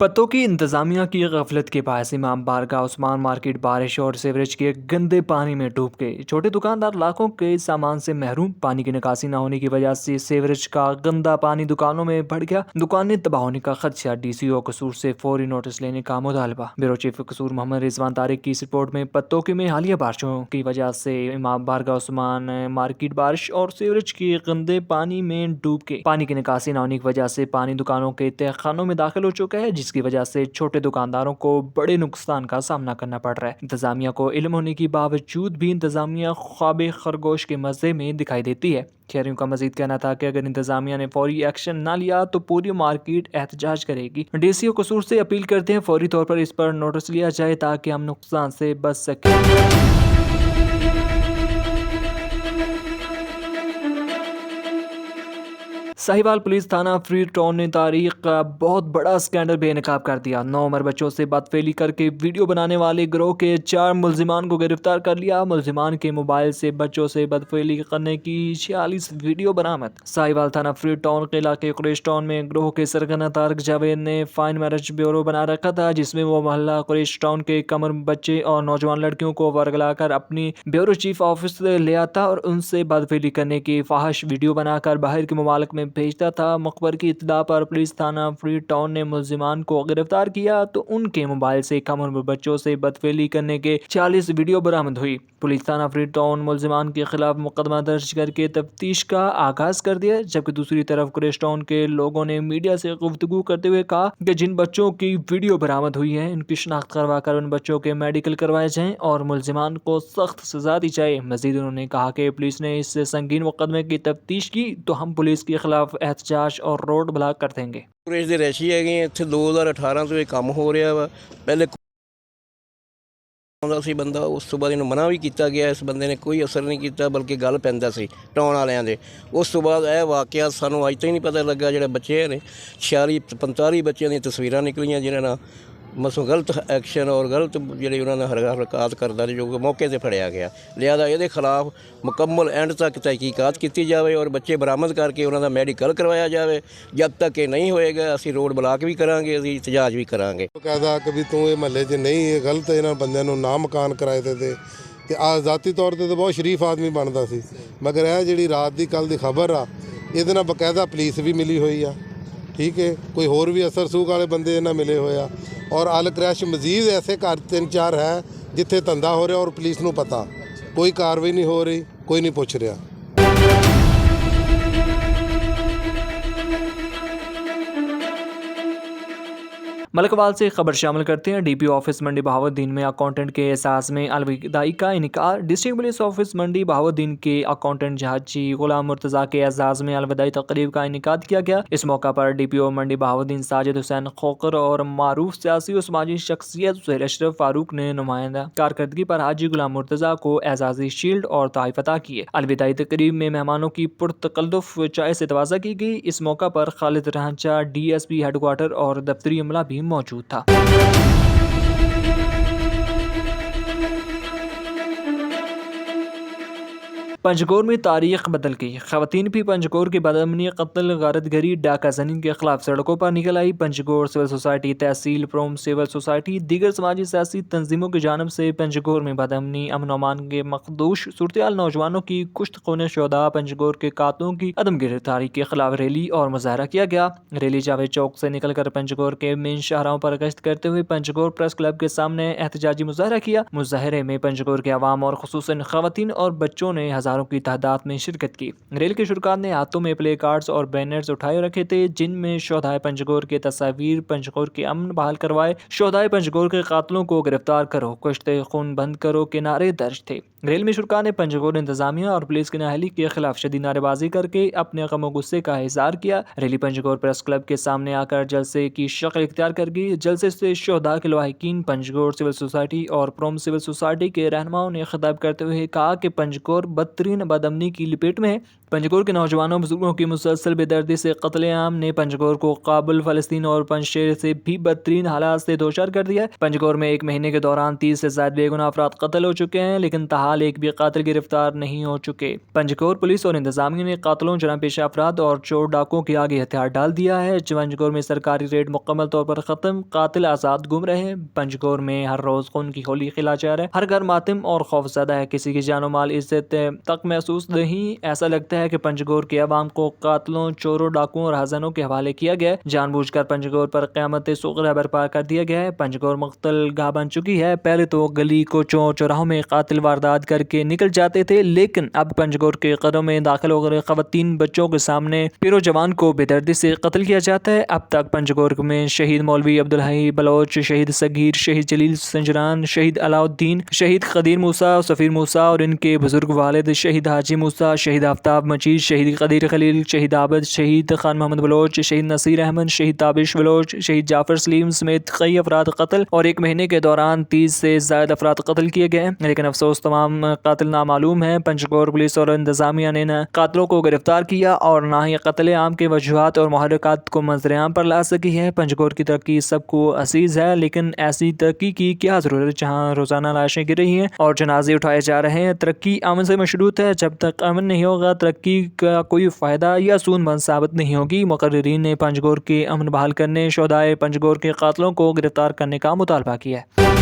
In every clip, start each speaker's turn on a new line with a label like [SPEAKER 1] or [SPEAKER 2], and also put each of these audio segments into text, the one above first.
[SPEAKER 1] पत्तों की इंतजामिया की गफलत के बायस इमाम बारगाह उस्मान मार्केट बारिश और सीवरेज के गंदे पानी में डूब गए। छोटे दुकानदार लाखों के सामान से महरूम। पानी की निकासी न होने की वजह से सीवरेज का गंदा पानी दुकानों में बढ़ गया। दुकानें तबाह होने का खदशा। डीसीओ कसूर से फौरी नोटिस लेने का मुतालबा। ब्यूरो चीफ कसूर मोहम्मद रिजवान तारिक की इस रिपोर्ट में पत्तों की में हालिया बारिशों की वजह से इमाम बारगाह उस्मान मार्केट बारिश और सीवरेज के गंदे पानी में डूब गए। पानी की निकासी न होने की वजह से पानी दुकानों के तहखानों में दाखिल हो चुका है, जिसकी वजह से छोटे दुकानदारों को बड़े नुकसान का सामना करना पड़ रहा है। इंतजामिया को इल्म होने के बावजूद भी इंतजामिया ख्वाबे खरगोश के मजे में दिखाई देती है। शहरियों का मजीद कहना था कि अगर इंतजामिया ने फौरी एक्शन न लिया तो पूरी मार्केट एहतजाज करेगी। डीसीओ कसूर से अपील करते हैं फौरी तौर पर इस पर नोटिस लिया जाए ताकि हम नुकसान से बच सकें। साहिवाल पुलिस थाना फ्री टाउन ने तारीख का बहुत बड़ा स्कैंडल बेनकाब कर दिया। 9 उम्र बच्चों से बदफेली करके वीडियो बनाने वाले गिरोह के 4 मुलजिमान को गिरफ्तार कर लिया। मुलजिमान के मोबाइल से बच्चों से बदफेली करने की 46 वीडियो बरामद। साहिवाल थाना फ्री टाउन के इलाके कुरैश टाउन में गिरोह के सरगना तारक जावेद ने फाइन मैरिज ब्यूरो बना रखा था, जिसमें वो मोहल्ला कुरैश टाउन के कमर बच्चे और नौजवान लड़कियों को वर्गलाकर अपनी ब्यूरो चीफ ऑफिस ले आता और उनसे बदफेली करने की फाहिश वीडियो बनाकर बाहर के ममालिक में भेजता था। मुखबर की इत्तला पर पुलिस थाना फ्री टाउन ने मुलजिमान को गिरफ्तार किया तो उनके मोबाइल से कम उम्र बच्चों से बदफेली करने के 40 वीडियो बरामद हुई। पुलिस थाना फ्री टाउन मुलजिमान के खिलाफ मुकदमा दर्ज करके तफ्तीश का आगाज कर दिया, जबकि दूसरी तरफ कुरैश टाउन के लोगों ने मीडिया से गुफ्तगू करते हुए कहा कि जिन बच्चों की वीडियो बरामद हुई है उनकी शिनाख्त करवा कर उन बच्चों के मेडिकल करवाए जाएं और मुलजिमान को सख्त सजा दी जाए। मजीद उन्होंने कहा कि पुलिस ने इस संगीन मुकदमे की तफ्तीश की तो हम पुलिस के खिलाफ एहतजाज और रोड ब्लॉक कर देंगे।
[SPEAKER 2] ਕੁਰੇਸ਼ ਦੇ ਰੈਸ਼ੀ ਹੈਗੇ ਇੱਥੇ 2018 ਤੋਂ ਇਹ ਕੰਮ ਹੋ ਰਿਹਾ ਵਾ। ਪਹਿਲੇ ਆਉਂਦਾ ਸੀ ਬੰਦਾ, ਉਸ ਤੋਂ ਬਾਅਦ ਇਹਨੂੰ ਮਨਾ ਵੀ ਕੀਤਾ ਗਿਆ। ਇਸ ਬੰਦੇ ਨੇ ਕੋਈ ਅਸਰ ਨਹੀਂ ਕੀਤਾ, ਬਲਕਿ ਗੱਲ ਪੈਂਦਾ ਸੀ ਟਾਉਣ ਵਾਲਿਆਂ ਦੇ। ਉਸ ਤੋਂ ਬਾਅਦ ਇਹ ਵਾਕਿਆ ਸਾਨੂੰ ਅੱਜ ਤੱਕ ਨਹੀਂ ਪਤਾ ਲੱਗਾ। ਜਿਹੜੇ ਬੱਚੇ ਨੇ 46-45 ਬੱਚਿਆਂ ਦੀਆਂ ਤਸਵੀਰਾਂ ਨਿਕਲੀਆਂ ਜਿਨ੍ਹਾਂ ਨਾਲ ਮਸੋਂ ਗਲਤ ਐਕਸ਼ਨ ਔਰ ਗਲਤ ਜਿਹੜੇ ਉਹਨਾਂ ਨੇ ਹਰਕਤ ਕਰਦਾ ਜੋ ਮੌਕੇ 'ਤੇ ਫੜਿਆ ਗਿਆ। ਲਿਹਾਜ਼ਾ ਇਹਦੇ ਖਿਲਾਫ ਮੁਕੰਮਲ ਐਂਡ ਤੱਕ ਤਹਿਕੀਕਾਤ ਕੀਤੀ ਜਾਵੇ ਔਰ ਬੱਚੇ ਬਰਾਮਦ ਕਰਕੇ ਉਹਨਾਂ ਦਾ ਮੈਡੀਕਲ ਕਰਵਾਇਆ ਜਾਵੇ। ਜਦ ਤੱਕ ਇਹ ਨਹੀਂ ਹੋਏਗਾ ਅਸੀਂ ਰੋਡ ਬਲਾਕ ਵੀ ਕਰਾਂਗੇ, ਅਸੀਂ ਇਤਜਾਜ ਵੀ ਕਰਾਂਗੇ।
[SPEAKER 3] ਕਹਿੰਦਾ ਕਿ ਵੀ ਤੂੰ ਇਹ ਮਹੱਲੇ 'ਚ ਨਹੀਂ, ਇਹ ਗਲਤ ਇਹਨਾਂ ਬੰਦਿਆਂ ਨੂੰ ਨਾ ਮਕਾਨ ਕਿਰਾਏ 'ਤੇ ਤੇ ਆ ਜ਼ਾਤੀ ਤੌਰ 'ਤੇ ਤਾਂ ਬਹੁਤ ਸ਼ਰੀਫ ਆਦਮੀ ਬਣਦਾ ਸੀ, ਮਗਰ ਇਹ ਜਿਹੜੀ ਰਾਤ ਦੀ ਕੱਲ੍ਹ ਦੀ ਖਬਰ ਆ ਇਹਦੇ ਨਾਲ ਬਕਾਇਦਾ ਪੁਲਿਸ ਵੀ ਮਿਲੀ ਹੋਈ ਆ। ਠੀਕ ਹੈ, ਕੋਈ ਹੋਰ ਵੀ ਅਸਰ ਸੂਖ ਵਾਲੇ ਬੰਦੇ ਇਹਨਾਂ ਮਿਲੇ ਹੋਏ ਆ ਔਰ ਅਲ ਕ੍ਰੈਸ਼ ਮਜ਼ੀਦ ਐਸੇ ਘਰ 3-4 ਹੈ ਜਿੱਥੇ ਧੰਦਾ ਹੋ ਰਿਹਾ ਔਰ ਪੁਲਿਸ ਨੂੰ ਪਤਾ, ਕੋਈ ਕਾਰਵਾਈ ਨਹੀਂ ਹੋ ਰਹੀ, ਕੋਈ ਨਹੀਂ ਪੁੱਛ ਰਿਹਾ।
[SPEAKER 1] मलकवाल से खबर शामिल करते हैं। डीपीओ ऑफिस मंडी बहावुद्दीन में अकाउंटेंट के एहसास में अलविदाई का इनकार। डिस्ट्रिक्ट पुलिस ऑफिस मंडी बहावुद्दीन के अकाउंटेंट जहाजी गुलाम मुर्तज़ा के एहसास में अलविदाई तकरीब का इनकाद किया गया। इस मौका पर डीपीओ मंडी बहावुद्दीन साजिद हुसैन खोकर और मारूफ सियासी और समाजी शख्सियत ज़ुहैर अशरफ फारूक ने नुमाइंदा कारकर्दगी पर हाजी गुलाम मुर्तज़ा को एजाज़ी शील्ड और तोहफ़े अता किए। अलविदाई तकरीब में मेहमानों की पुरतकल्लुफ़ चाय से तवाज़ा की गई। इस मौका पर खालिद रहंचा DSP हेडक्वार्टर और दफ्तरी अमला भी मौजूद था। पंजगोर में तारीख बदल गई। ख़वातीन भी पंजगोर के बदअमनी, कत्ल, गारतगरी, डाका जनी के खिलाफ सड़कों पर निकल आई। पंजगोर सिविल सोसाइटी, तहसील प्रोम सिविल सोसाइटी, दीगर समाजी सियासी तंजीमों की जानब से पंजगोर में बदअमनी, अमन अमान के मखदूश सूरत-ए-हाल, नौजवानों की कुश्त खूने शोदा, पंजगोर के कातलों की अदम गिरफ्तारी के खिलाफ रैली और मुजाहरा किया गया। रैली जावेद चौक से निकल कर पंजगोर के मेन शाहराहों पर गश्त करते हुए पंजगोर प्रेस क्लब के सामने एहतजाजी मुजाहरा किया। मुजाहरे में पंजगोर के अवाम और खुसूसन ख़वातीन और बच्चों ने की तादाद में शिरकत की। रैली के शुरका ने हाथों में प्ले कार्ड्स और बैनर्स उठाए रखे थे, जिनमें शोहदाए पंजगोर के तस्वीर, पंजगोर के अमन बहाल करवाए, शोहदाए पंजगोर के कातलों को गिरफ्तार करो, कुश्ते खून बंद करो के नारे दर्ज थे। रैली में शुरका ने पंजगोर इंतजामिया और पुलिस की नाअहली के खिलाफ शदीद नारेबाजी करके अपने गम गुस्से का इजहार किया। रैली पंजगोर प्रेस क्लब के सामने आकर जलसे की शक्ल इख्तियार कर गई। जलसे से शोहदा के लवाहिकीन, पंजगोर सिविल सोसाइटी और प्रोम सिविल सोसाइटी के रहनुमाओं ने खिताब करते हुए कहा कि पंजगोर बदतरीन बदतरीन बदअमनी की लपेट में है। पंजगोर के नौजवानों बुजुर्गों की मुसलसल बेदर्दी से कत्लेआम ने पंजगोर को काबुल, फलस्तीन और पंजशेर से भी बदतरीन हालात से दो चार कर दिया है। पंजगोर में एक महीने के दौरान 30 से ज्यादा बेगुनाह अफराद कत्ल हो चुके हैं, लेकिन ताहाल एक भी कातिल गिरफ्तार नहीं हो चुके। पंजगोर पुलिस और इंतजामिया ने कातलों, जराम पेशा अफराद और चोर डाकुओं के आगे हथियार डाल दिया है। पंजगोर में सरकारी रेड मुकम्मल तौर पर खत्म, कातिल आजाद घूम रहे हैं। पंजगोर में हर रोज खून की होली खिला जा रहा है, हर घर मातम और खौफजदा है, किसी की जानो माल इज्जत तक महसूस नहीं। ऐसा लगता है कि पंजगोर के अवाम को कातलों, चोरों, डाकुओं और हज़नों के हवाले किया गया है। जानबूझकर पंजगोर पर क़यामत सुग़रा बर्पा कर दिया गया है। पंजगोर मुख्तल गाह बन चुकी है। पहले तो गली कोचों चौराहों में कातिल वारदात करके निकल जाते थे, लेकिन अब पंजगोर के कदों में दाखिल हो गए ख़वातीन बच्चों के सामने पिरो जवान को बेदर्दी से कत्ल किया जाता है। अब तक पंजगोर में शहीद मौलवी अब्दुल हई बलोच, शहीद सगीर, शहीद जलील संजरान, शहीद अलाउद्दीन, शहीद खदीर मूसा, सफ़ीर मूसा और इनके बुजुर्ग वालिद शहीद हाजी मूसा, शहीद आफ्ताब मजीद, शहीद कदीर खलील, शहीद आबद, शहीद खान मोहम्मद बलोच, शहीद नसीर अहमद, शहीद ताबिश बलोच, शहीद जाफर सलीम समेत कई अफराद कत्ल और एक महीने के दौरान 30 से ज़ायद अफराद कत्ल किए गए हैं। लेकिन अफसोस तमाम कातिल नामालूम हैं। पंजगोर पुलिस और इंतजामिया ने न कातिलों को गिरफ्तार किया और ना ही कत्ल आम के वजूहात और मुहर्रिकात को मंजर-ए-आम पर ला सकी है। पंजगोर की तरक्की सबको असीज़ है, लेकिन ऐसी तरक्की की क्या ज़रूरत जहाँ रोज़ाना लाशें गिर रही हैं और जनाजे उठाए जा रहे हैं। तरक्की अमन से मशरूत है, जब तक अमन नहीं होगा तरक्की का कोई फ़ायदा या सूनबंद साबित नहीं होगी। मुकर्रिरीन ने पंजगोर के अमन बहाल करने, शोहदाए पंजगोर के कातिलों को गिरफ्तार करने का मुतालबा किया है।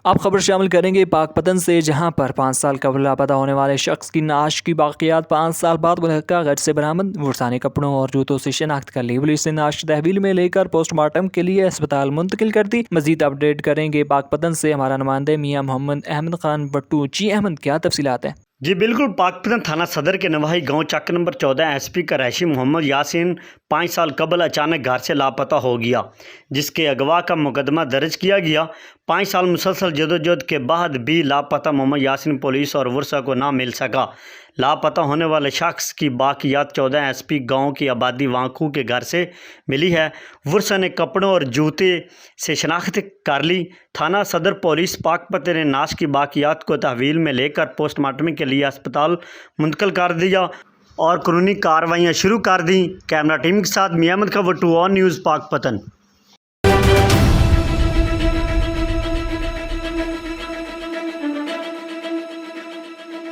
[SPEAKER 1] अब खबर शामिल करेंगे पाकपतन से, जहां पर 5 साल कबल लापता होने वाले शख्स की नाश की बाक़ियात 5 साल बाद मुलहक्का घर से बरामद। मुर्साने कपड़ों और जूतों से शिनाख्त कर ली। पुलिस ने नाश तहवील में लेकर पोस्टमार्टम के लिए अस्पताल मुंतकिल कर दी। मजीद अपडेट करेंगे पाकपतन से हमारा नुमाइंदे मियाँ मोहम्मद अहमद खान बट्टू। जी अहमद, क्या तफसीलात हैं?
[SPEAKER 4] जी बिल्कुल, पाकपतन थाना सदर के नवाही गांव चक नंबर 14 एसपी का रहायशी मोहम्मद यासीन 5 साल कबल अचानक घर से लापता हो गया, जिसके अगवा का मुकदमा दर्ज किया गया। 5 साल मुसलसल जदोजहद के बाद भी लापता मोहम्मद यासीन पुलिस और वर्षा को ना मिल सका। लापता होने वाले शख्स की बाकियात 14 एसपी गांव की आबादी वांकू के घर से मिली है। वर्षा ने कपड़ों और जूते से शनाख्त कर ली। थाना सदर पुलिस पाकपतन ने नाश की बाकियात को तहवील में लेकर पोस्टमार्टम के लिए अस्पताल मुंतकिल कर दिया और कानूनी कार्रवाइयाँ शुरू कर दी। कैमरा टीम के साथ मियां अहमद खान बट्टू, ऑन न्यूज़ पाकपतन।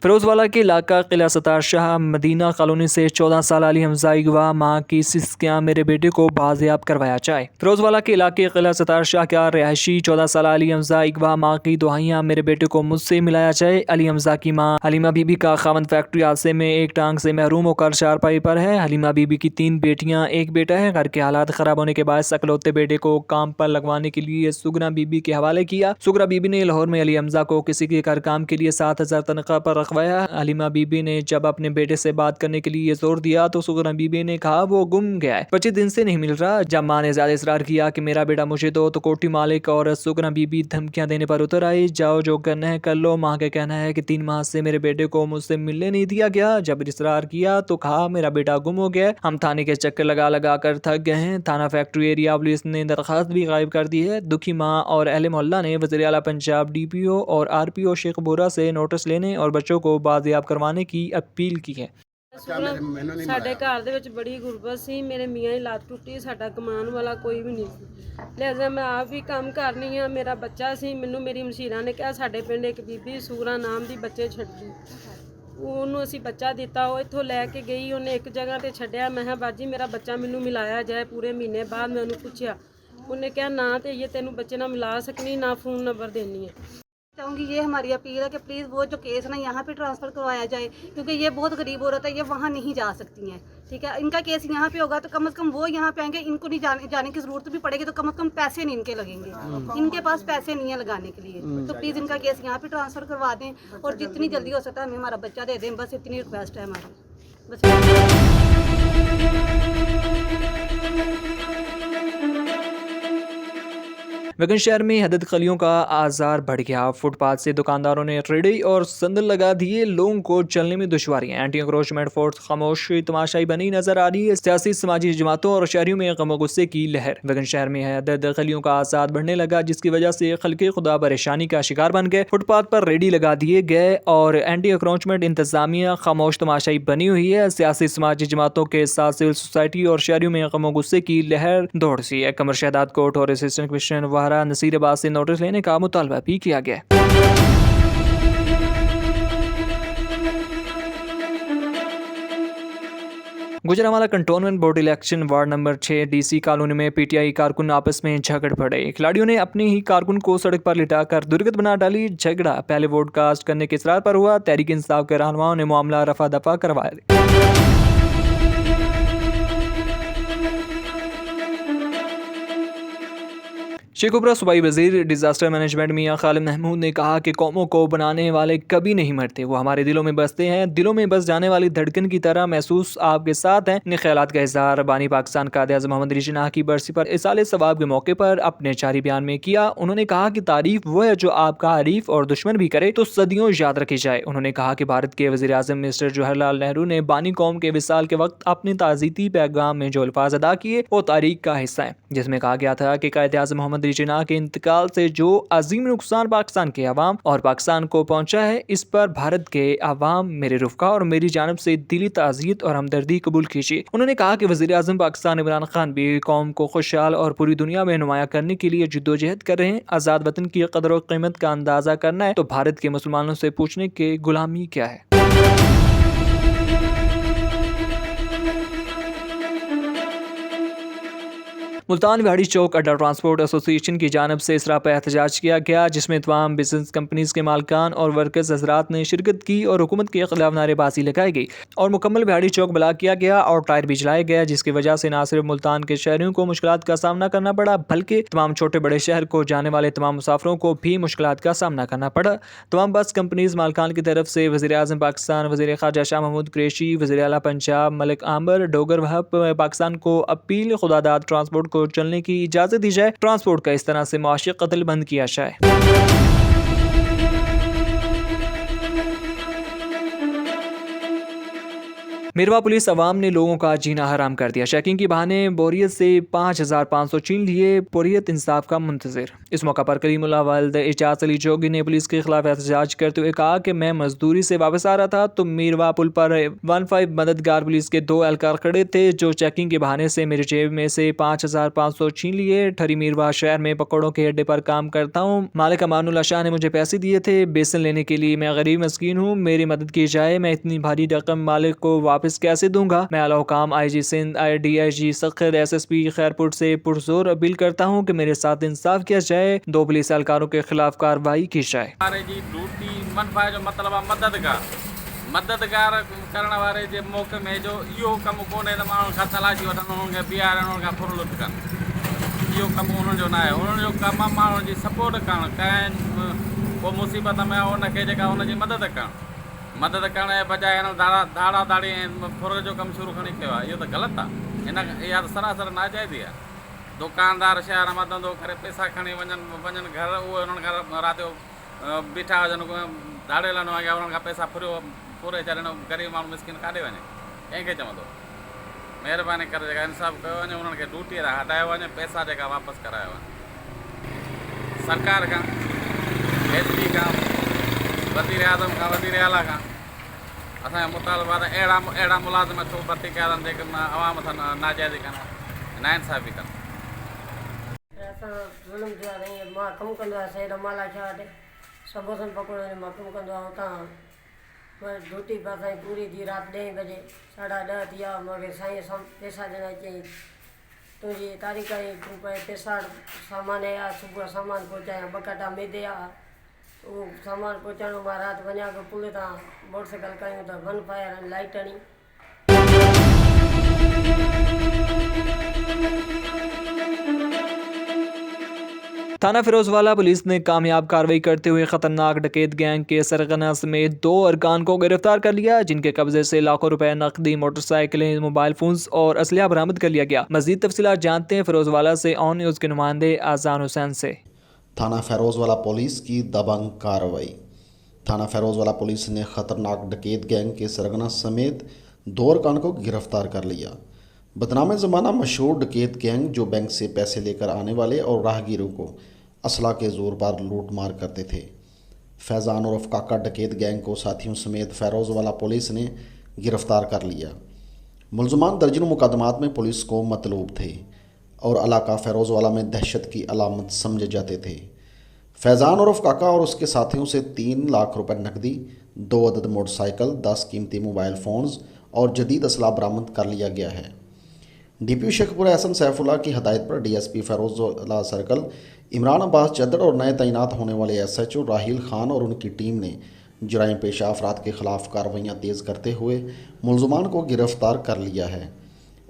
[SPEAKER 1] फिरोजवाला के इलाका किला सतार शाह मदीना कॉलोनी से 14 साल अली हमजा अगवा माँ की सिस्कियाँ मेरे बेटे को बाजियाब करवाया जाए। फिरोजवाला के इलाके किला सतार शाह का रिहायशी 14 साल अली हमजा अगवा माँ की दुआइयाँ मेरे बेटे को मुझसे मिलाया जाए। अली हमजा की माँ हलीमा बीबी का खावंद फैक्ट्री हादसे में एक टांग से महरूम होकर चारपाई पर है। हलीमा बीबी की 3 बेटियाँ, 1 बेटा है। घर के हालात खराब होने के बाद सकलौते बेटे को काम पर लगवाने के लिए सुगना बीबी के हवाले किया। सुगना बीबी ने लाहौर में अली हमजा को किसी के घर काम के लिए 7,000 तनख्वाह पर रखवाया। हलीमा बीबी ने जब अपने बेटे से बात करने के लिए जोर दिया तो सुगना बीबी ने कहा वो गुम गया है, 25 दिन से नहीं मिल रहा। जब माँ ने ज्यादा इसरार किया कि मेरा बेटा मुझे दो, तो कोठी मालिक और सुगना बीबी धमकियां देने पर उतर आई। जाओ जो करना है कर लो। माँ का कहना है कि 3 माह से मेरे बेटे को मुझसे मिलने नहीं दिया गया। जब इसरार किया तो कहा मेरा बेटा गुम हो गया। हम थाने के चक्कर लगा लगा कर थक गए हैं। थाना फैक्ट्री एरिया पुलिस ने दरखास्त भी गायब कर दी है। दुखी माँ और अहले मोहल्ला ने वज़ीर आला पंजाब DPO और RPO शेख बोरा से नोटिस लेने और बच्चों को बाजियाब करवाने की अपील की है।
[SPEAKER 5] ਸਾਡੇ ਘਰ ਦੇ ਵਿੱਚ ਬੜੀ ਗੁਰਬਤ ਸੀ। ਮੇਰੇ ਮੀਆਂ ਦੀ ਲੱਤ ਟੁੱਟੀ, ਸਾਡਾ ਕਮਾਉਣ ਵਾਲਾ ਕੋਈ ਵੀ ਨਹੀਂ ਸੀ। ਲਿਹਾਜ਼ਾ ਮੈਂ ਆਪ ਹੀ ਕੰਮ ਕਰਨੀ ਆ। ਮੇਰਾ ਬੱਚਾ ਸੀ, ਮੈਨੂੰ ਮੇਰੀ ਮਸ਼ੀਰਾ ਨੇ ਕਿਹਾ ਸਾਡੇ ਪਿੰਡ ਇੱਕ ਬੀਬੀ ਸੂਰਾ ਨਾਮ ਦੀ ਬੱਚੇ ਛੱਡੀ, ਉਹਨੂੰ ਅਸੀਂ ਬੱਚਾ ਦਿੱਤਾ। ਉਹ ਇੱਥੋਂ ਲੈ ਕੇ ਗਈ, ਉਹਨੇ ਇੱਕ ਜਗ੍ਹਾ ਤੇ ਛੱਡਿਆ। ਮੈਂ ਕਿਹਾ ਬਾਜੀ ਮੇਰਾ ਬੱਚਾ ਮੈਨੂੰ ਮਿਲਾਇਆ ਜਾਏ। ਪੂਰੇ ਮਹੀਨੇ ਬਾਅਦ ਮੈਂ ਉਹਨੂੰ ਪੁੱਛਿਆ, ਉਹਨੇ ਕਿਹਾ ਨਾ ਤੇ ਇਹ ਤੈਨੂੰ ਬੱਚੇ ਨਾਲ ਮਿਲਾ ਸਕਣੀ, ਨਾ फ़ोन नंबर देनी है।
[SPEAKER 6] चाहूँगी ये हमारी अपील है कि प्लीज़ वो जो केस ना यहाँ पे ट्रांसफ़र करवाया जाए, क्योंकि ये बहुत गरीब औरत है, ये वहाँ नहीं जा सकती हैं। ठीक है, इनका केस यहाँ पे होगा तो कम से कम वो यहाँ पे आएंगे। इनको नहीं जाने की ज़रूरत भी पड़ेगी तो कम से कम पैसे नहीं इनके लगेंगे। इनके पास पैसे नहीं है लगाने के लिए, तो प्लीज़ इनका केस यहाँ पे ट्रांसफ़र करवा दें और जितनी जल्दी हो सकता है हमें हमारा बच्चा दे दें। बस इतनी रिक्वेस्ट है हमारी, बस।
[SPEAKER 1] विगन शहर में हदद खलियों का आजार बढ़ गया। फुटपाथ से दुकानदारों ने रेडी और संदल लगा दिए, लोगों को चलने में दुश्वारियां। एंटी इंक्रोचमेंट फोर्स खामोशी तमाशाई बनी नजर आ रही है। सियासी समाजी जमातों और शहरियों में गम गुस्से की लहर। विगन शहर में हदद खलियों का आजार बढ़ने लगा, जिसकी वजह से खल्के खुदा परेशानी का शिकार बन गए। फुटपाथ पर रेडी लगा दिए गए और एंटी इंक्रोचमेंट इंतजामिया खामोश तमाशाई बनी हुई है। सियासी समाजी जमातों के साथ सिविल सोसाइटी और शहरियों में गम गुस्से की लहर दौड़ सी है। कमर शहदाद कोर्ट और असिस्टेंट कमिश्नर वाहरा नसीराबाद से नोटिस लेने का मुतालबा भी किया गया। Gujranwala cantonment board election ward number 6 DC colony में पीटीआई कारकुन आपस में झगड़ पड़े। खिलाड़ियों ने अपने ही कारकुन को सड़क पर लिटाकर दुर्गत बना डाली। झगड़ा पहले वोट कास्ट करने के इसरार पर हुआ। तहरीक इंसाफ के रहनुमाओं ने मामला रफा दफा करवाया। शेखुपुरा सूबाई वजीर डिजास्टर मैनेजमेंट मियां खालिद महमूद ने कहा कि कौमों को बनाने वाले कभी नहीं मरते, वो हमारे दिलों में बसते हैं। दिलों में बस जाने वाली धड़कन की तरह महसूस आपके साथ हैं। अपने ख्यालात का इज़हार बानी पाकिस्तान कायद-ए-आज़म मोहम्मद अली जिन्नाह की बरसी पर इसाले सवाब के मौके पर अपने जारी बयान में किया। उन्होंने कहा कि तारीफ वो है जो आपका हरीफ और दुश्मन भी करे तो सदियों याद रखी जाए। उन्होंने कहा कि भारत के वज़ीर आज़म मिस्टर जवाहरलाल नेहरू ने बानी कौम के विसाल के वक्त अपने ताज़ीती पैगाम में जो अल्फाज अदा किए वो तारीख का हिस्सा है, जिसमें कहा गया था कि कायद-ए-आज़म मोहम्मद अली जिन्नाह के इंतकाल से जो अजीम नुकसान पाकिस्तान के अवाम और पाकिस्तान को पहुंचा है, इस पर भारत के अवाम मेरे रुफ़का और मेरी जानब से दिली ताज़ियत और हमदर्दी कबूल कीजिए। उन्होंने कहा कि वज़ीर आज़म पाकिस्तान इमरान खान भी कौम को खुशहाल और पूरी दुनिया में नुमाया करने के लिए जद्दोजहद कर रहे हैं। आज़ाद वतन की कदर और कीमत का अंदाज़ा करना है तो भारत के मुसलमानों से पूछने के गुलामी क्या है। मुल्तान बिहाड़ी चौक अड्डा ट्रांसपोर्ट एसोसिएशन की जानब से इस राह पर एहतजाज किया गया, जिसमें तमाम बिजनेस कंपनीज के मालकान और वर्कर्स हजरात ने शिरकत की और हुकूमत के खिलाफ नारेबाजी लगाई गई और मुकम्मल बिहाड़ी चौक ब्लॉक किया गया और टायर भी जलाया गया, जिसकी वजह से न सिर्फ मुल्तान के शहरियों को मुश्किलात का सामना करना पड़ा बल्कि तमाम छोटे बड़े शहर को जाने वाले तमाम मुसाफिरों को भी मुश्किलात का सामना करना पड़ा। तमाम बस कंपनीज मालकान की तरफ से वज़ीर आज़म पाकिस्तान वज़ीर ख़ारजा शाह महमूद कुरैशी, वज़ीर आला पंजाब मलिक आंबर डोगर वहब पाकिस्तान को अपील खुदादाद ट्रांसपोर्ट को चलने की इजाजत दी जाए, ट्रांसपोर्ट का इस तरह से मुआशी कत्ल बंद किया जाए। मिरवा पुलिस अवाम ने लोगों का जीना हराम कर दिया। चेकिंग की बहाने बोरियत से 5500 चीन लिए, बोरियत इंसाफ का मुंतज़िर। इस मौका पर करीमुल्लाह वालिद इजाज़ अली जोगी ने पुलिस के खिलाफ एहतजाज करते हुए कहा कि मैं मजदूरी से वापस आ रहा था तो मिरवा पुल पर 15 मददगार पुलिस के 2 एहलकार खड़े थे जो चेकिंग के बहाने से मेरी जेब में से 5500 छीन लिए। ठरी मिरवा शहर में पकौड़ों के अड्डे पर काम करता हूँ। मालिक अमानुल्लाह शाह ने मुझे पैसे दिए थे बेसन लेने के लिए। मैं गरीब मस्कीन हूँ, मेरी मदद की जाए। मैं इतनी भारी रकम मालिक को वापस कैसे दूंगा। मैं आला हुकाम IG Sindh DIG Sukkur SSP Khairpur से पुरजोर अपील करता हूँ कि मेरे साथ इंसाफ किया जाए, 2 पुलिस एहलकारों के खिलाफ कार्रवाई की जाए।
[SPEAKER 7] जी ड्यूटी मनफा जो मतलब मददगार करण वारे जे मौक़े में जो इहो कमु कोन्हे त माण्हुनि खां तलाशी वठनि, उन्हनि खे बीहारनि, उन्हनि खां फुरलुट कनि। इहो कमु उन्हनि जो न आहे। उन्हनि जो कमु आहे माण्हुनि जी सपोर्ट करणु, कंहिं को मुसीबत में उनखे जेका उनजी मदद करण जे बजाय हिन धाड़ा धाड़ी ऐं फुर जो कमु शुरू खणी कयो आहे। इहो त ग़लति आहे। इहा त सरासर नाजाइज़ी आहे। दुकानदार शहर मां धंधो करे पैसा खणी वञनि घर, उहे उन्हनि खां राति जो बीठा हुजनि, धाड़े लनो आहे, उन्हनि खां पैसा फुरे छॾनि, ग़रीब माण्हू मिसकिन काॾे वञे, कंहिंखे चवंदो। महिरबानी करे जेका इंसाफ़ कयो वञे, उन्हनि खे ड्यूटीअ तां हटायो वञे, पैसा जेका वापसि करायो वञे। सरकार खां, SP खां, वज़ीर आज़म खां, वज़ीर आला खां असांजा मुतालबा त अहिड़ा मुलाज़िम छो भर्ती कया अथनि जेके अवाम सां नाजाइज़ी कनि, नाइंसाफ़ी कनि।
[SPEAKER 8] असां ज़ुल्म जो आहे, मां कमु कंदो आहियां सैद माला शाह ते सबोसन पकड़ो मां कमु कंदो आहियां। हुतां ड्यूटी पिया साईं पूरी थी, राति 10 बजे 10:30 थी विया। मूंखे साईं पैसा ॾिना, चई तुंहिंजी तारीख़ आई, तूं पैसा सामान आया, सुबुह सामान पहुचाया, 2 कटा मैदे आ, उहो सामान पहुचाइणो। मां राति वञा पियो पुल तां मोटरसाइकिल कयूं त वन फायर लाइट हणी।
[SPEAKER 1] थाना फिरोजवाला पुलिस ने कामयाब कार्रवाई करते हुए खतरनाक डकैत गैंग के सरगना समेत 2 अरकान को गिरफ्तार कर लिया, जिनके कब्जे से लाखों रुपए नकदी, मोटरसाइकिलें, मोबाइल फोन्स और असलिया बरामद कर लिया गया। मजीद तफसीलात जानते हैं फिरोजवाला से ऑन न्यूज़ के नुमाइंदे आजान हुसैन से।
[SPEAKER 9] थाना फैरोज़वाला पुलिस की दबंग कार्रवाई। थाना फैरोज़वाला पुलिस ने खतरनाक डकैत गैंग के सरगना समेत 2 अरकान को गिरफ्तार कर लिया। बदनाम ज़माना मशहूर डकैत गैंग जो बैंक से पैसे लेकर आने वाले और राहगीरों को असला के ज़ोर पर लूट मार करते थे। फैज़ान और काका डकैत गैंग को साथियों समेत फैरोज़वाला पुलिस ने गिरफ्तार कर लिया। मुलज़मान दर्जनों मुकदमात में पुलिस को मतलूब थे और इलाका फैरोज़वाला में दहशत की अलामत समझे जाते थे। फैज़ान और काका और उसके साथियों से 3 लाख रुपए नकदी, 2 अदद मोटरसाइकिल, 10 कीमती मोबाइल फ़ोन्स और जदीद असला बरामद कर लिया गया है। DPO शेखपुरा एहसन सैफुल्लाह की हदायत पर DSP फैरोज़वाला सर्कल इमरान अब्बास चद्दड़ और नए तैनात होने वाले SHO राहिल खान और उनकी टीम ने जराइम पेशा अफराद के ख़िलाफ़ कार्रवाइयाँ तेज़ करते हुए मुलज़मान को गिरफ़्तार कर लिया है।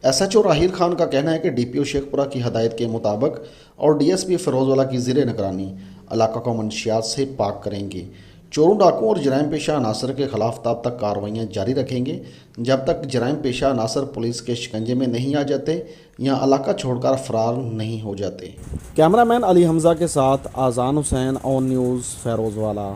[SPEAKER 9] SHO राहिल खान का कहना है कि DPO शेखपुरा की हदायत के मुताबिक और DSP फैरोज़वाला की ज़ेर निगरानी इलाका को मंशियात से पाक करेंगे। चोरों, डाकुओं और जराइम पेशा अनासर के ख़िलाफ़ तब तक कार्रवाइयाँ जारी रखेंगे जब तक जराइम पेशा अनासर पुलिस के शिकंजे में नहीं आ जाते या इलाका छोड़कर फ़रार नहीं हो जाते।
[SPEAKER 10] कैमरामैन अली हमज़ा के साथ आज़ान हुसैन, ऑन न्यूज़, फैरोज़वाला।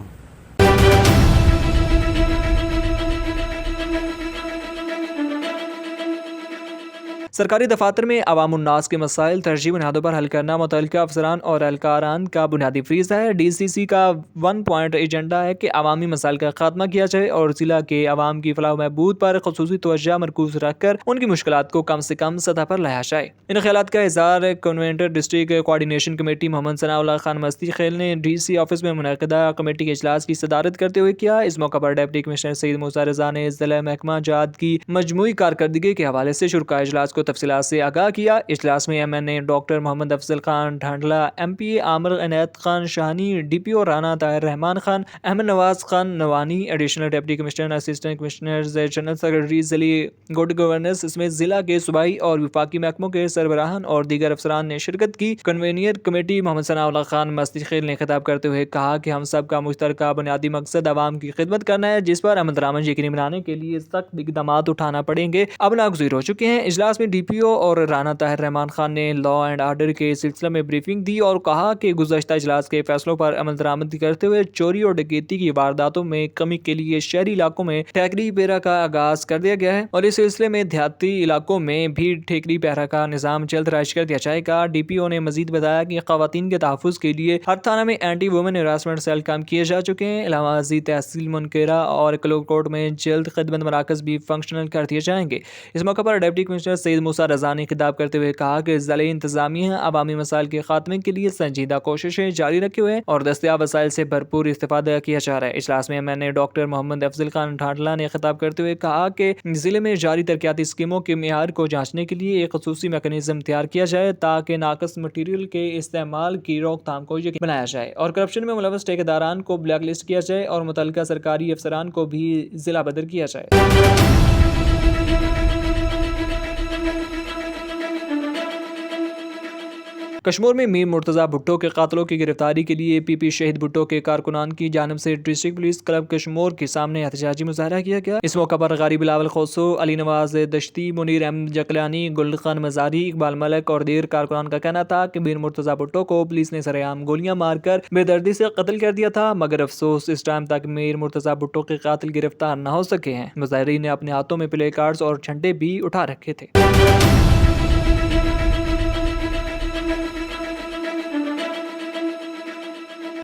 [SPEAKER 1] सरकारी दफातर में अवामुन्नास के मसाइल तरजीह बुनियादों पर हल करना मुतल्लिका अफसरान और एहलकारान का बुनियादी फ्रीज़ है। DCC का 1 पॉइंट एजेंडा है कि अवामी मसाइल का खात्मा किया जाए और ज़िला के अवाम की फलाह महबूद पर खुसूसी तवज्जो मरकूज़ रखकर उनकी मुश्किलात को कम से कम सतह पर लाया जाए। इन ख्यालात का इज़हार convener district coordination committee Mohammad Sanaullah Khan Masti Khel ने DC ऑफिस में मुनक़िदा कमेटी के इजलास की सदारत करते हुए किया। इस मौका पर डिप्टी कमिश्नर सईद मूसा रज़ा ने ज़िला महकमा जात की मजमूई कारकर्दगी के हवाले से शुरा इजलास को तफसीलात से आगाह किया। इजलास में MNA doctor Mohammad Afzal Khan Dhandla, MPA Amir Inayat Khan Shahani, DPO Rana Tahir Rehman Khan, Ahmad Nawaz Khan Nawani, additional deputy commissioner, assistant commissioner, general secretary, जिले गुड गवर्नेंस इसमें जिला के सूबाई और विफाकी महकमों के सरबराहान और दीगर अफसरान ने शिरकत की। कन्वीनियर कमेटी मोहम्मद सनाउल्लाह खान मस्ती खेल ने खिताब करते हुए कहा कि हम सब का मुश्तरका बुनियादी मकसद आवाम की खिदमत करना है, जिस पर अमल दरामद यकीनी बनाने के लिए सख्त इक़दाम उठाना पड़ेंगे। अब नागुज़ीर हो चुके हैं। इजलास में DPO और राना ताहिर रहमान खान ने लॉ एंड आर्डर के सिलसिले में ब्रीफिंग दी और कहा कि गुज़श्ता इजलास के फैसलों पर अमल दरामद करते हुए चोरी और डकैती की वारदातों में कमी के लिए शहरी इलाकों में ठेकरी पहरा का आगाज कर दिया गया है और इस सिलसिले में देहाती इलाकों में भी ठेकरी पहरा का निज़ाम जल्द राइज कर दिया जाएगा। DPO ने मजीद बताया कि ख़वातीन के तहफ़्फ़ुज़ के लिए हर थाना में एंटी वुमेन हरासमेंट सेल काम किए जा चुके हैं। इलाहाबादी तहसील मुनकेरा और कलोकोट में जल्द खिदमत मराकज़ भी फंक्शनल कर दिए जाएंगे। इस मौके पर डिप्टी कमिश्नर सईद मूसा रज़ा ने खिताब करते हुए कहा कि ज़िले इंतज़ामिया अवामी मसाइल के खात्मे के लिए संजीदा कोशिशें जारी रखे हुए और दस्तियाब वसाइल से भरपूर इस्तेफादा किया जा रहा है। इजलास में MNA डॉक्टर मोहम्मद अफजल खान ढांडला ने खिताब करते हुए कहा कि ज़िले में जारी तरक्याती स्कीमों के मेयार को जांचने के लिए एक खसूसी मैकेनिज्म तैयार किया जाए ताकि नाकस मटीरियल के इस्तेमाल की रोकथाम को यकीनी बनाया जाए और करप्शन में मुलव्वस ठेकेदारान को ब्लैक लिस्ट किया जाए और मुतल्लिका सरकारी अफसरान को भी जिला बदर किया जाए। कश्मीर में मीर मुर्तज़ा भुट्टो के कातलों की गिरफ्तारी के लिए PP शहीद भुट्टो के कारकुनान की जानिब से डिस्ट्रिक्ट पुलिस क्लब कश्मीर के सामने एहतजाजी मुजाहरा किया गया। इस मौका पर गारी बिलावल खोसो, अली नवाज दश्ती, मुनीर अहमद जकलानी, गुल खान मजारी, इकबाल मलक और दीर कारकुनान का कहना था कि मीर मुर्तज़ा भुट्टो को पुलिस ने सरेआम गोलियां मारकर बेदर्दी से कत्ल कर दिया था, मगर अफसोस इस टाइम तक मीर मुर्तज़ा भुट्टो के कातिल गिरफ्तार न हो सके हैं। मुजाहिरीन ने अपने हाथों में प्ले कार्ड्स और झंडे भी उठा रखे थे।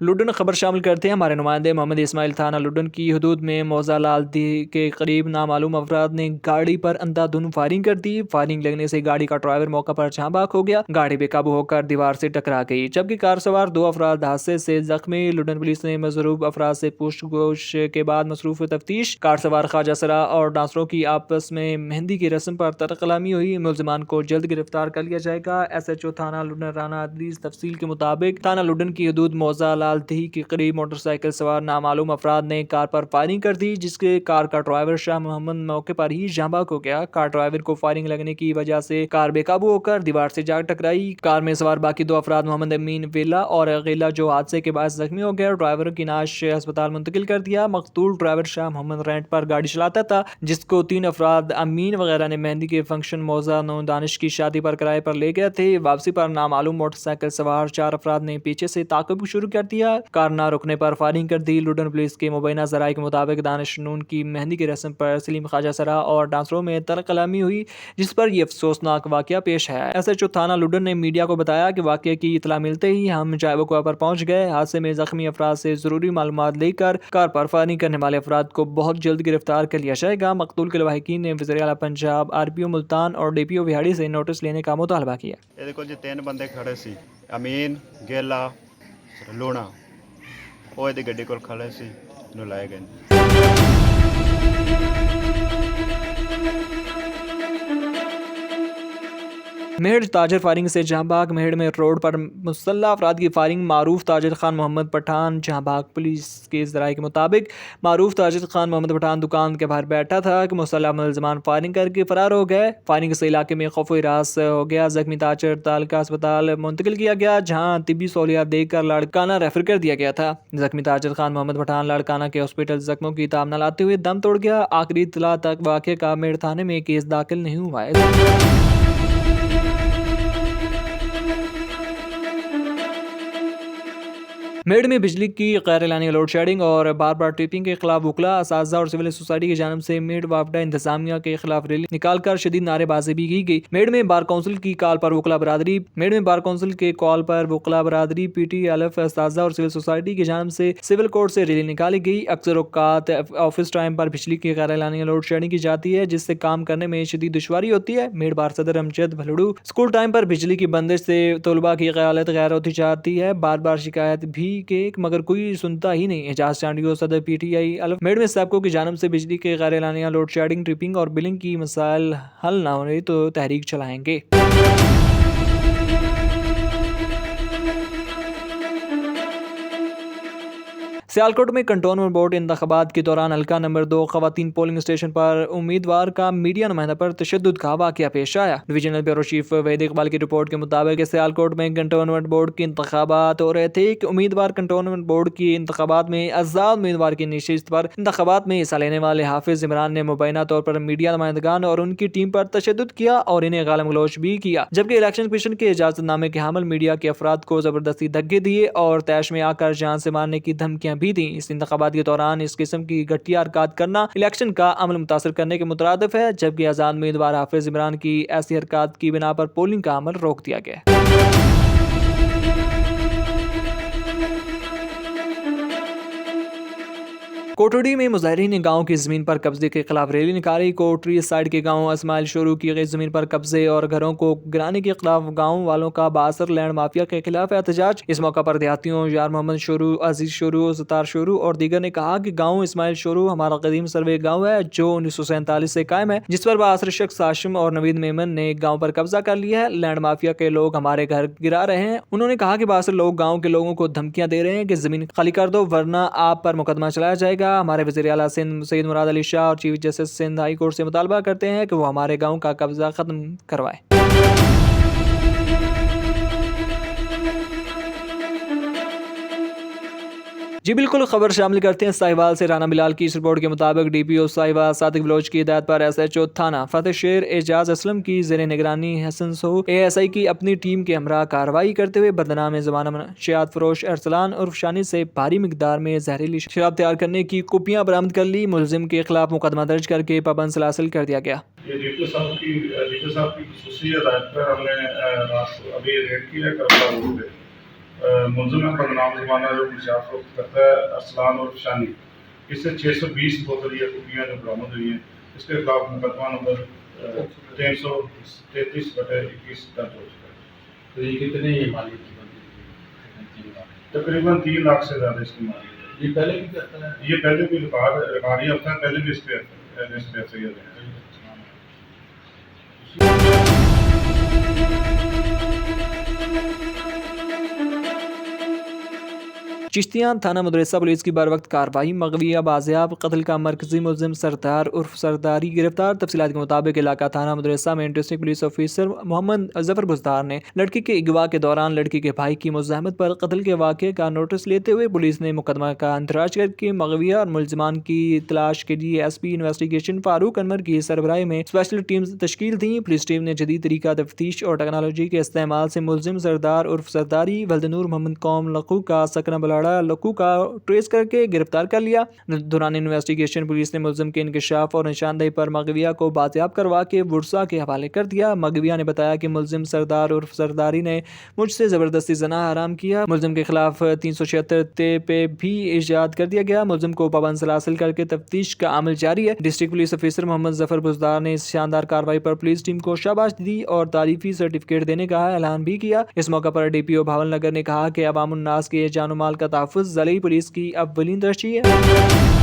[SPEAKER 1] लुडन खबर शामिल करते हैं। हमारे नुमाइंदे मोहम्मद इस्माइल थाना लुडन की हदूद में मौजा लाल दी के करीब नामालूम अफराद ने गाड़ी पर अंधाधुन फायरिंग कर दी। फायरिंग लगने से गाड़ी का ड्राइवर मौका पर जहाँ बाक हो गया। गाड़ी बेकाबू होकर दीवार से टकरा गई, जबकि कार सवार 2 अफराद हादसे से जख्मी। लुडन पुलिस ने मजरूब अफराद से पूछताछ के बाद मसरूफ तफ्तीश। कार सवार ख्वाजा सरा और डांसरों की आपस में मेहंदी की रस्म पर तरकलामी हुई। मुलजमान को जल्द गिरफ्तार कर लिया जाएगा। SHO थाना लुडन राना अदलीस तफसील के मुताबिक थाना लुडन की हदूद मौजा दही के करीब मोटरसाइकिल सवार नामालूम अफराद ने कार पर फायरिंग कर दी, जिसके कार का ड्राइवर शाह मोहम्मद मौके पर ही जाँ बाग हो गया। कार ड्राइवर को फायरिंग लगने की वजह से कार बेकाबू होकर दीवार से जा टकराई। कार में सवार बाकी 2 अफराद मोहम्मद अमीन वेला और गीला जो हादसे के बाद जख्मी हो गया। ड्राइवर की नाश अस्पताल मुंतकिल कर दिया। मकतूल ड्राइवर शाह मोहम्मद रेंट पर गाड़ी चलाता था, जिसको 3 अफराद अमीन वगैरह ने मेहंदी के फंक्शन मौजा नो दानिश की शादी पर किराए पर ले गए थे। वापसी पर नामालूम मोटरसाइकिल सवार 4 अफराद ने पीछे से ताक़ब शुरू कर दिया। कार ना रुकने पर फायरिंग कर दी। लुडन पुलिस के मुबैना ज़राए के मुताबिक दानिश नून की मेहंदी की रस्म पर सलीम ख्वाजा सरा और डांसरों में तलक कलामी हुई, जिस पर यह अफसोसनाक वाक़या पेश आया। SHO थाना लुडन ने मीडिया को बताया कि वाक़ये की इतला मिलते ही हम जायबुकवा पर पहुंच गए। हादसे में जख्मी अफराद से ज़रूरी मालूमात लेकर कार पर फायरिंग करने वाले अफराद को बहुत जल्द गिरफ्तार कर लिया जाएगा। मकतूल के लवाहिकीन ने वज़ीर आला पंजाब, RPO मुल्तान और DPO विहाड़ी से नोटिस लेने का मुतालबा किया।
[SPEAKER 11] ਇਹਦੇ ਕੋਲ ਜੀ 3 ਬੰਦੇ ਖੜੇ ਸੀ, ਅਮੀਨ, ਗੇਲਾ, ਲੂਣਾ। ਉਹ ਇਹਦੀ ਗੱਡੀ ਕੋਲ ਖੜੇ ਸੀ, ਇਹਨੂੰ ਲਾਏ ਗਏ।
[SPEAKER 1] मेहड़ ताजर फायरिंग से जहांबाग। मेहड़ में रोड पर मुसल्लह अफराद की फायरिंग। मारूफ ताजर खान मोहम्मद पठान। जहांबाग पुलिस के ज़राए के मुताबिक मारूफ ताजर खान मोहम्मद पठान दुकान के बाहर बैठा था कि मुसल्लह मुलज़मान फायरिंग करके फ़रार हो गए। फायरिंग से इलाके में खौफ हिरास हो गया। ज़ख्मी ताजर तालका अस्पताल मुंतकिल किया गया, जहाँ तिब्बी सहूलियात देकर लाड़काना रेफर कर दिया गया था। ज़ख्मी ताजर खान मोहम्मद पठान लाड़काना के हॉस्पिटल ज़ख्मों की ताब न लाते हुए दम तोड़ गया। आखिरी इत्तला तक वाक़े का मेड़ थाने में केस दाखिल नहीं हुआ है। मेड़ में बिजली की गैर एलानी लोड शेडिंग और बार बार ट्रिपिंग के खिलाफ वकला, असातिज़ा और सिविल सोसाइटी की जानिब से मेड़ वापडा इंतजामिया के खिलाफ रैली निकालकर शदीद नारेबाजी भी की गई। मेड़ में बार कौंसिल की कॉल पर वकला बरादरी PT अलफ असातिज़ा और सिविल सोसाइटी की जानिब से सिविल कोर्ट से रैली निकाली गई। अक्सर औक़ात ऑफिस टाइम पर बिजली की गैर एलानी लोड शेडिंग की जाती है, जिससे काम करने में शदीद दुश्वारी होती है। मेड़ बार सदर अमजद भलड़ू स्कूल टाइम पर बिजली की बंदिश से तलबा की हालत गैर होती जाती है। बार बार शिकायत भी के मगर कोई सुनता ही नहीं। एजाज चांडियो सदर PTI अलफ मेड़ में सबको की जानिब से बिजली के गैर एलानिया लोड शेडिंग, ट्रिपिंग और बिलिंग की मसाइल हल न होने तो तहरीक चलाएंगे। सियालकोट में कंटोनमेंट बोर्ड इंतखाबात के दौरान हल्का नंबर 2 खवातीन पोलिंग स्टेशन पर उम्मीदवार का मीडिया नुमाइंदा पर तशद्दुद का वाक़या पेश आया। Divisional bureau chief Waheed Iqbal की रिपोर्ट के मुताबिक सियालकोट में कंटोनमेंट बोर्ड के इंतखाबात हो रहे थे कि उम्मीदवार कंटोनमेंट बोर्ड की इंतखाबात में आज़ाद उम्मीदवार की नशिस्त पर इंतखाबात में हिस्सा लेने वाले हाफिज इमरान ने मुबैना तौर पर मीडिया नुमाइंदगान और उनकी टीम पर तशद्दुद किया और इन्हें गालम गलोच भी किया, जबकि इलेक्शन कमीशन के इजाजतनामे के हामिल मीडिया के अफराद को जबरदस्ती धक्के दिए और तैश में आकर जान से मारने की धमकियां भी दी। इस इंतखाबात के दौरान इस किस्म की घटिया हरकत करना इलेक्शन का अमल मुतासर करने के मुतरादिफ है, जबकि आज़ाद उम्मीदवार हाफिज इमरान की ऐसी हरकत की बिना पर पोलिंग का अमल रोक दिया गया। कोटड़ी में मुजाहिरीन ने गांव की ज़मीन पर कब्जे के खिलाफ रैली निकाली। कोटड़ी साइड के गांव अस्माइल शुरू की गई ज़मीन पर कब्जे और घरों को गिराने के खिलाफ गांव वालों का बासर लैंड माफिया के खिलाफ एहतजाज। इस मौका पर देहातियों यार मोहम्मद शुरू, अजीज शुरू, सतार शुरू और दीगर ने कहा कि गाँव इसमाइल शुरू हमारा कदीम सर्वे गाँव है जो 1947 से कायम है, जिस पर बासर शख्स हाशिम और नवीद मेमन ने गाँव पर कब्जा कर लिया है। लैंड माफिया के लोग हमारे घर गिरा रहे हैं। उन्होंने कहा कि बासर लोग गाँव के लोगों को धमकियां दे रहे हैं कि जमीन खाली कर दो वरना आप पर मुकदमा चलाया जाएगा। हमारे वज़ीर आला सिंध सईद मुराद अली शाह और chief justice Sindh high court से मुतालबा करते हैं कि वो हमारे गांव का कब्जा खत्म करवाए। जी बिल्कुल, खबर शामिल करते हैं साहिवाल से। राना बिलाल की इस रिपोर्ट के मुताबिक DPO साहिवाल सादिक बलोच की हिदायत पर SHO थाना फतेह शेर एजाज असलम की ज़ेर निगरानी हसन सो ASI की अपनी टीम के हमरा कार्रवाई करते हुए बदनाम ज़माना मनशियात फरोश अरसलान उर्फ शानी से भारी मिकदार में जहरीली शराब तैयार करने की कुपियाँ बरामद कर ली। मुलजिम के खिलाफ मुकदमा दर्ज करके पाबंद सलासिल कर दिया गया।
[SPEAKER 12] DPO साहब की खुसूसी हिदायत पर हमने अभी रेड किया करबला रोड पे मुलजिम बदनाम ज़माना जो निशात फरोख्त करता है अरसलान और शानी, इससे 620 बोतल या कुपियाँ जो बरामद हुई हैं, इसके खिलाफ मुकदमा नंबर 333/21 दर्ज हो चुका है।
[SPEAKER 13] तो ये कितने मालिक की बनती है?
[SPEAKER 12] तकरीबन 3 लाख से ज़्यादा इसकी मालिक है।
[SPEAKER 13] ये पहले भी करता है?
[SPEAKER 12] ये पहले भी रिकॉर्ड हफ्ता है, पहले भी इस पर
[SPEAKER 1] चिश्तियाँ थाना मदरसा पुलिस की बर वक्त कार्रवाई, मगविया बाजियाब, कत्ल का मरकजी मुलजिम सरदार उर्फ सरदारी गिरफ्तार। तफसीलात के मुताबिक इलाका थाना मदरसा में district police officer Mohammad Zafar Buzdar ने लड़की के अगवा के दौरान लड़की के भाई की मुज़ाहमत पर कत्ल के वाक़े का नोटिस लेते हुए पुलिस ने मुकदमा का इंदराज करके मगविया और मुलजिमान की तलाश के लिए SP इन्वेस्टिगेशन फारूक अनवर की सरबराही में स्पेशल टीम्स तश्कील दी। पुलिस टीम ने जदीद तरीका तफ्तीश और टेक्नोलॉजी के इस्तेमाल से मुलजिम सरदार उर्फ सरदारी वल्दनूर मोहम्मद कौम लखू का सकना बलाड़ा लखू का ट्रेस करके गिरफ्तार कर लिया। दौरान इन्वेस्टिगेशन पुलिस ने मुलजिम के इंकशाफ और निशानदेही पर मगविया को बाजियाब करवा के बुरसा के हवाले कर दिया। मगविया ने बताया कि मुलजिम सरदार उर्फ सरदारी ने मुझसे ज़बरदस्ती जना हराम किया। मुलजिम के खिलाफ 376 पे भी इजाद कर दिया गया। मुलजिम को पाबंद सलासिल करके तफ्तीश का अमल जारी है। District police officer Mohammad Zafar Buzdar ने इस शानदार कार्रवाई पर पुलिस टीम को शाबाश दी और तारीफी सर्टिफिकेट देने का ऐलान भी किया। इस मौका पर DPO भावल नगर ने कहा कि अवामुन्नास के जान माल का तहफ़्फ़ुज़ ज़िले पुलिस की अव्वलीन तरजीह है।